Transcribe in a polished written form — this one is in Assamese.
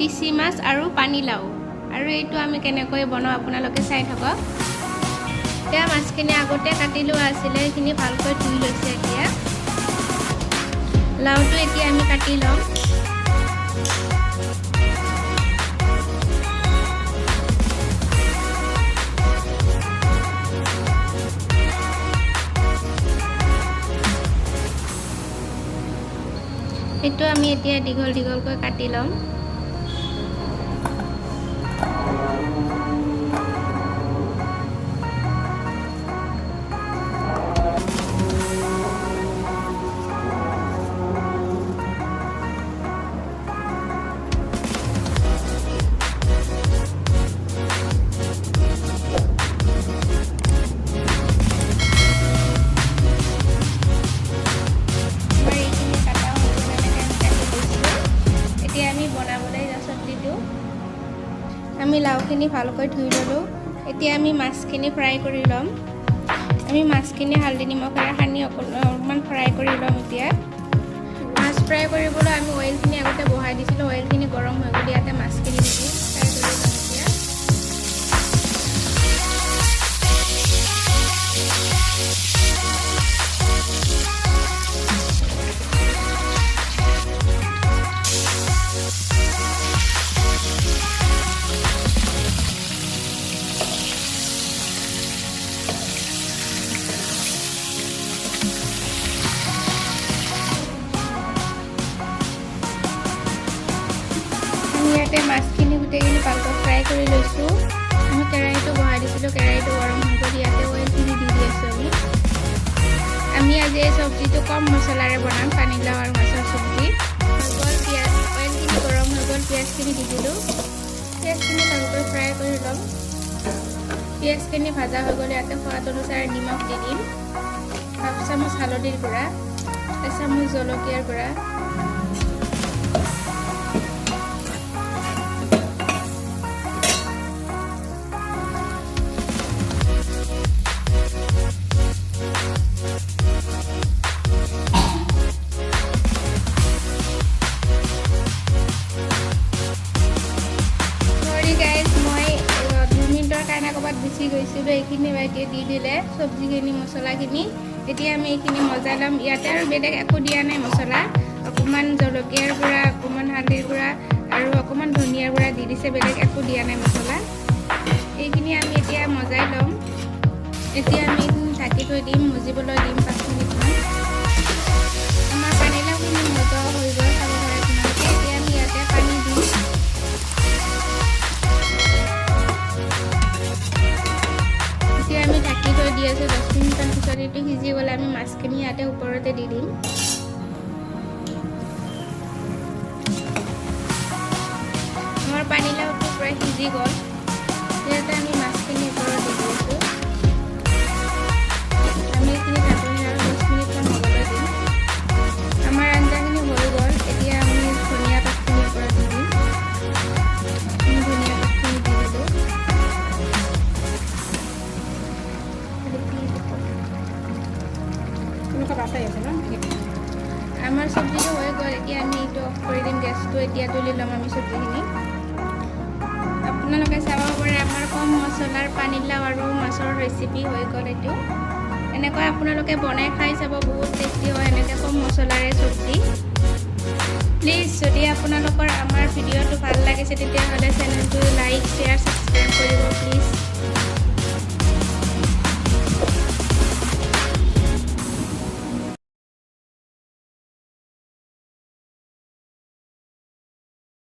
টিচি মাছ আৰু পানীলাও আৰু এইটো আমি কেনেকৈ বনাও আপোনালোকে চাই থাকক। এতিয়া মাছখিনি আগতে কাটি লোৱা আছিলে, সেইখিনি ভালকৈ ধুই লৈছে। এতিয়া লাওটো এতিয়া আমি কাটি ল'ম। এইটো আমি এতিয়া দীঘল দীঘলকৈ কাটি ল'ম। আমি লাওখিনি ভালকৈ ধুই ল'লোঁ। এতিয়া আমি মাছখিনি ফ্ৰাই কৰি ল'ম। আমি মাছখিনি হালধি নিমখেৰে সানি অকণমান ফ্ৰাই কৰি ল'ম। এতিয়া মাছ ফ্ৰাই কৰিবলৈ আমি অইলখিনি আগতে বহাই দিছিলোঁ। অইলখিনি গৰম হৈ গ'ল, ইয়াতে মাছখিনি দি ফ্ৰাই কৰি ল'ম। এতিয়া ইয়াতে মাছখিনি গোটেইখিনি ভালকৈ ফ্ৰাই কৰি লৈছোঁ। আমি কেৰাহীটো বহাই দিছিলোঁ, কেৰাহীটো গৰম হৈ গ'ল, ইয়াতে অইলখিনি দি আছোঁ। আমি আজি এই চব্জিটো কম মছলাৰে বনাম, পানীলাও আৰু মাছৰ চব্জি। অইলখিনি গৰম হৈ গ'ল, পিঁয়াজখিনি দি দিলোঁ। পিঁয়াজখিনি ভালকৈ ফ্ৰাই কৰি ল'ম। পিঁয়াজখিনি ভাজা হৈ গ'লে ইয়াতে সোৱাদ অনুসাৰে নিমখ দি দিম, হাফ চামুচ হালধিৰ গুড়া, এচামুচ জলকীয়াৰ গুড়া, ক'ৰবাত গুচি গৈছিলোঁ। এইখিনি এতিয়া দি দিলে চব্জিখিনি, মছলাখিনি। এতিয়া আমি এইখিনি মজাই ল'ম। ইয়াতে আৰু বেলেগ একো দিয়া নাই মছলা, অকণমান জলকীয়াৰ গুড়া, অকণমান হালধিৰ গুড়া আৰু অকণমান ধনিয়াৰ গুড়া দি দিছে, বেলেগ একো দিয়া নাই মছলা। এইখিনি আমি এতিয়া মজাই ল'ম। এতিয়া আমি এইখিনি ঢাকি থৈ দিম, মজিবলৈ দিম 5 মিনিটমান। আমাৰ পানীলাওখিনি মজা হৈ গ'ল, খাব পাৰে আপোনালোকে। এতিয়া আমি ইয়াতে পানী দিম। আমি ঢাকি থৈ দি আছোঁ। 10 মিনিটমান পিছত এইটো সিজি গ'লে আমি মাছখিনি ইয়াতে ওপৰতে দি দিম। আমাৰ পানীলাওটো প্ৰায় সিজি গ'ল, ইয়াতে আমি মাছখিনি ওপৰত দি দিছোঁ। আমি এইখিনি ঢাকনি আৰু 10 মিনিটমান হ'বলৈ দিম। আমাৰ আঞ্জাখিনি হৈ গ'ল। এতিয়া আমি ধনিয়া পাতখিনি ওপৰত দি দিম। ধনিয়া পাতখিনি দি দিলোঁ। আমাৰ চব্জিটো হৈ গ'ল। এতিয়া আমি এইটো অফ কৰি দিম গেছটো। এতিয়া তুলি ল'ম আমি চব্জিখিনি। আপোনালোকে চাব পাৰে আমাৰ কম মছলাৰ পানীলাও আৰু মাছৰ ৰেচিপি হৈ গ'ল। এইটো এনেকৈ আপোনালোকে বনাই খাই চাব, বহুত টেষ্টি হয় এনেকৈ কম মছলাৰে চব্জি। প্লিজ যদি আপোনালোকৰ আমাৰ ভিডিঅ'টো ভাল লাগিছে তেতিয়াহ'লে চেনেলটো লাইক, শ্বেয়াৰ, ছাবস্ক্ৰাইব কৰিব প্লিজ।